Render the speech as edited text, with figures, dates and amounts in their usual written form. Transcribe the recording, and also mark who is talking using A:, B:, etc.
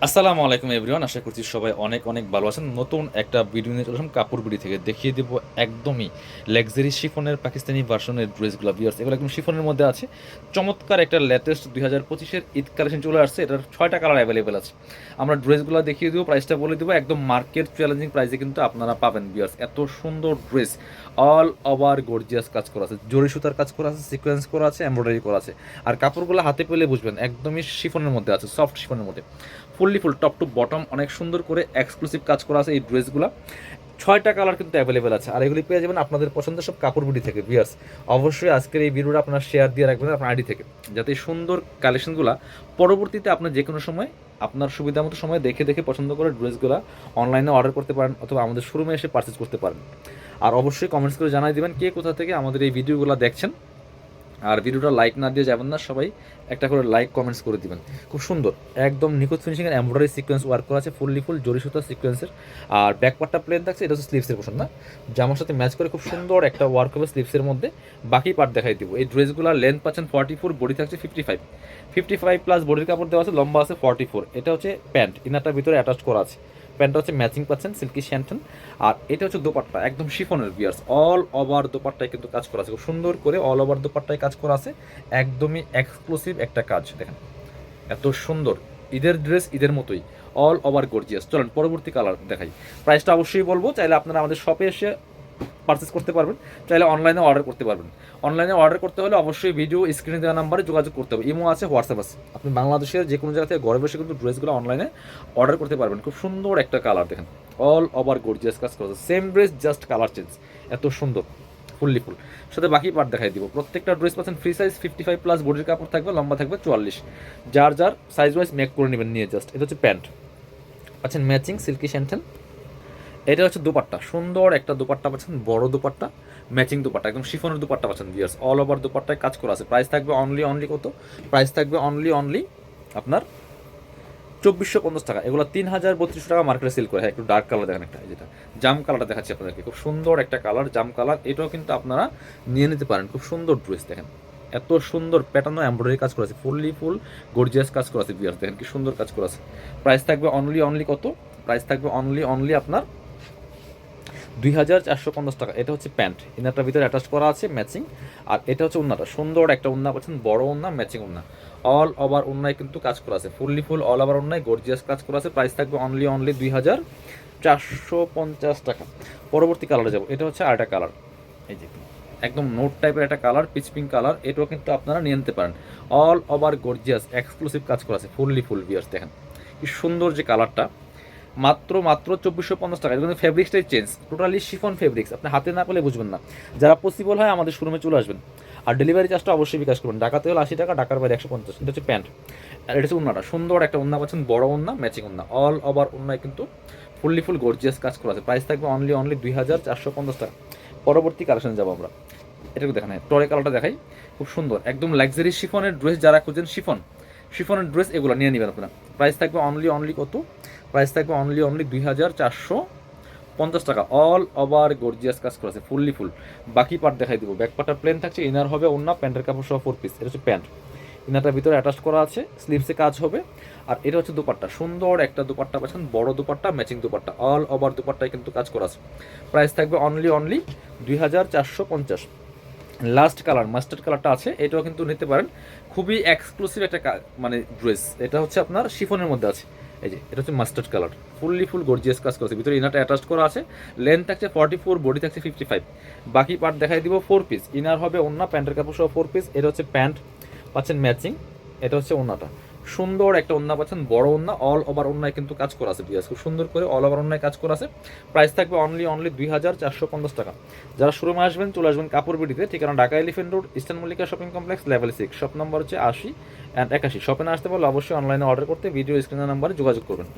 A: আসসালামু আলাইকুম এভরিওয়ান, আশা করছি সবাই অনেক অনেক ভালো আছেন। নতুন একটা ভিডিও নিয়ে চলে আসলাম কাপড় বিডি থেকে। দেখিয়ে দেবো একদমই লাক্সারি শিফনের পাকিস্তানি ভার্সনের ড্রেসগুলো। ভিউয়ার্স, এগুলো একদম শিফনের মধ্যে আছে। চমৎকার একটা লেটেস্ট 2025-এর ঈদ কালেকশন চলে আসছে। এটার 6টা কালার অ্যাভেলেবেল আছে। আমরা ড্রেসগুলো দেখিয়ে দেবো, প্রাইসটা বলে দেবো। একদম মার্কেট চ্যালেঞ্জিং প্রাইসে কিন্তু আপনারা পাবেন। ভিউয়ার্স, এত সুন্দর ড্রেস, অল ওভার গর্জিয়াস কাজ করা আছে, জরি সুতার কাজ করা আছে, সিকোয়েন্স করা আছে, এমব্রয়ডারি করা আছে। আর কাপড়গুলো হাতে পেলে বুঝবেন একদমই শিফনের মধ্যে আছে, সফট শিফনের মধ্যে। Fully full top to bottom অনেক সুন্দর করে এক্সক্লুসিভ কাজ করা আছে এই ড্রেসগুলো। 6টা কালার কিন্তু অ্যাভেলেবেল আছে, আর এগুলি পেয়ে যাবেন আপনাদের পছন্দের সব কাপড় বিডি থেকে। ভিউয়ার্স, অবশ্যই আজকের এই ভিডিওটা আপনার শেয়ার দিয়ে রাখবেন আপনার আইডি থেকে, যাতে এই সুন্দর কালেকশনগুলো পরবর্তীতে আপনার যে কোনো সময় আপনার সুবিধা মতো সময় দেখে দেখে পছন্দ করে ড্রেসগুলো অনলাইনে অর্ডার করতে পারেন, অথবা আমাদের শোরুমে এসে পারচেজ করতে পারেন। আর অবশ্যই কমেন্টস করে জানাই দেবেন কে কোথা থেকে আমাদের এই ভিডিওগুলো দেখছেন। আর ভিডিওটা লাইক না দিয়ে যাবেন না, সবাই একটা করে লাইক কমেন্টস করে দিবেন। খুব সুন্দর একদম নিখুঁত ফিনিশিংয়ের এমব্রয়ডারি সিকোয়েন্স ওয়ার্ক করা আছে, ফুললি ফুল জরি সুতা সিকোয়েন্সের। আর ব্যাক পার্টটা প্লেন থাকছে, এটা হচ্ছে স্লিভসের পোর্শন না, জামার সাথে ম্যাচ করে খুব সুন্দর একটা ওয়ার্ক হবে স্লিভসের মধ্যে। বাকি পার্ট দেখাই দিব। এই ড্রেসগুলোর লেন্থ পাচ্ছেন 44, বডি থাকছে 55 প্লাস বডির কাপড় দেওয়া আছে, লম্বা আছে 44। এটা হচ্ছে প্যান্ট, ইনারটার ভিতরে অ্যাটাচ করা আছে। প্যান্টটা হচ্ছে ম্যাচিং পাচ্ছেন সিল্কি শ্যান্টন। আর এটা হচ্ছে দোপাট্টা, একদম শিফনের। ভিউয়ার্স, অল ওভার দোপাট্টায় কিন্তু কাজ করা আছে, খুব সুন্দর করে অল ওভার দোপাট্টায় কাজ করা আছে। একদমই এক্সক্লুসিভ একটা কাজ, দেখেন এত সুন্দর। ঈদের ড্রেস ঈদের মতোই, অল ওভার গর্জিয়াস। চলেন পরবর্তী কালার দেখাই। প্রাইসটা অবশ্যই বলবো, চাইলে আপনারা আমাদের শপে এসে পারচেস করতে পারবেন, চাইলে অনলাইনে অর্ডার করতে পারবেন। অনলাইনে অর্ডার করতে হলে অবশ্যই ভিডিও স্ক্রিনে দেওয়া নাম্বারে যোগাযোগ করতে হবে। ইমো আছে, হোয়াটসঅ্যাপ আছে। আপনি বাংলাদেশের যে কোনো জায়গা থেকে ঘরে বসে কিন্তু ড্রেসগুলো অনলাইনে অর্ডার করতে পারবেন। খুব সুন্দর একটা কালার, দেখেন অল ওভার গর্জিয়াস কাজ করা আছে। Same dress, just colour change. এত সুন্দর ফুললি ফুল। সাথে বাকি পার্ট দেখাই দিব। প্রত্যেকটা ড্রেস পাচ্ছেন ফ্রি সাইজ, 55 প্লাস বডির কাপড় থাকবে, লম্বা থাকবে 44। যার যার সাইজ ওয়াইজ মেক করে নেবেন নিয়ে। জাস্ট এটা হচ্ছে প্যান্ট, পাচ্ছেন ম্যাচিং সিল্কি শ্যান্টেন। এটা হচ্ছে দুপাট্টা, সুন্দর একটা দুপাট্টা পাচ্ছেন, বড় দুপাট্টা, ম্যাচিং দুপাট্টা, একদম শিফনের দুপাট্টা পাচ্ছেন। ভিউয়ার্স, অল ওভার দুপাট্টায় কাজ করা আছে। প্রাইস থাকবে অনলি কত? প্রাইস থাকবে অনলি আপনার 2450 টাকা। এগুলো 3032 টাকা মার্কেটে সেল করে। হ্যাঁ, একটু ডার্ক কালার দেখেন, একটা যেটা জাম কালারটা দেখাচ্ছি আপনাদেরকে, খুব সুন্দর একটা কালার, জাম কালার। এটাও কিন্তু আপনারা নিয়ে নিতে পারেন। খুব সুন্দর ড্রেস, দেখেন এত সুন্দর প্যাটার্ন এমব্রয়ডারি কাজ করা আছে, ফুললি ফুল গর্জিয়াস কাজ করা আছে। ভিউয়ার্স, দেখেন কি সুন্দর কাজ করা আছে। প্রাইস থাকবে অনলি কত? প্রাইস থাকবে অনলি আপনার 2450 টাকা। এটা হচ্ছে প্যান্ট, ইনারটার ভিতরে অ্যাটাচ করা আছে ম্যাচিং। আর এটা হচ্ছে উন্নাটা, সুন্দর একটা উন্না পাচ্ছেন, বড় উন্না, ম্যাচিং উন্না। অল ওভার উন্নায় কিন্তু কাজ করা আছে, ফুললি ফুল অল ওভার উন্নায় গর্জিয়াস কাজ করা আছে। প্রাইস থাকবে অনলি 2450 টাকা। পরবর্তী কালারে যাব। এটা হচ্ছে আরেকটা কালার, এই যে একদম নোট টাইপের একটা কালার, পিচ পিঙ্ক কালার। এটাও কিন্তু আপনারা নিয়ে নিতে পারেন। অল ওভার গর্জিয়াস এক্সক্লুসিভ কাজ করা আছে, ফুললি ফুল। ভিউয়ার্স, দেখেন কি সুন্দর যে কালারটা। মাত্র 2450 টাকা। কিন্তু ফেব্রিক্সটাই চেঞ্জ, টোটালি শিফন ফেব্রিক্স। আপনি হাতে না পেলে বুঝবেন না। যারা পসিবল হয় আমাদের শোরুমে চলে আসবেন। আর ডেলিভারি চার্জটা অবশ্যই বিকাশ করবেন। ঢাকাতে হলে 80 টাকা, ঢাকার বাইরে 150। এটা হচ্ছে প্যান্ট। আর এটা হচ্ছে উন্নাটা, সুন্দর একটা উন্না পাচ্ছেন, বড় উন্না, ম্যাচিং উন্না। অল ওভার উন্নায় কিন্তু ফুললি ফুল গর্জিয়াস কাজ করা আছে। প্রাইস থাকবে অনলি 2450 টাকা। পরবর্তী কালেকশন যাবো আমরা। এটাকে দেখান, টরে কালারটা দেখাই, খুব সুন্দর একদম লাক্সারি শিফনের ড্রেস। যারা খুঁজেন শিফনের ড্রেস, এগুলো নিয়ে নেবেন আপনারা। প্রাইস থাকবে অনলি কত? প্রাইস থাকবে অনলি 2450 টাকা। অল ওভার গর্জিয়াস কাজ করা আছে, ফুললি ফুল। বাকি পার্ট দেখাই দিব। ব্যাক পার্টটা প্লেন থাকছে, ইনার হবে ওন্না, প্যান্টের কাপড় সহ 4 পিস। এটা হচ্ছে প্যান্ট, ইনারটার ভিতরে অ্যাটাচ করা আছে, স্লিভসে কাজ হবে। আর এটা হচ্ছে দুপাট্টা, সুন্দর একটা দুপাট্টা পাচ্ছেন, বড় dupatta, matching dupatta. All over দুপাট্টায় কিন্তু কাজ করা আছে। প্রাইস থাকবে অনলি 2450। লাস্ট কালার মাস্টার্ড কালারটা আছে, এটাও কিন্তু নিতে পারেন। খুবই এক্সক্লুসিভ একটা মানে ড্রেস। এটা হচ্ছে আপনার শিফনের মধ্যে আছে। এই যে এটা হচ্ছে mustard colour, fully full gorgeous কাজ করেছে। ভিতরে ইনারটা অ্যাটাচ করা আছে, লেন্থ থাকছে 44, বডি থাকছে 55। বাকি পার্ট দেখাই দিব। 4 পিস, ইনার হবে ওন্না, প্যান্টের কাপড় সহ 4 পিস। এটা হচ্ছে প্যান্ট পাচ্ছেন ম্যাচিং। এটা হচ্ছে ওন্নাটা, সুন্দর একটা ওন্না পাচ্ছেন, বড় ওন্না। অল ওভার ওন্নায় কিন্তু কাজ করা আছে। বিয়াস, খুব সুন্দর করে অল ওভার ওন্নায় কাজ করা আছে। প্রাইস থাকবে অনলি 2450 টাকা। যারা শোরুমে আসবেন চলে আসবেন কাপড় বিডিতে, ঠিকানা Dhaka elephant road, eastern Mallika shopping complex, level 6, shop number হচ্ছে 80 অ্যান্ড 81। শপে না আসতে পারলে অবশ্যই অনলাইনে অর্ডার করতে ভিডিও স্ক্রিনের নাম্বারে যোগাযোগ করবেন।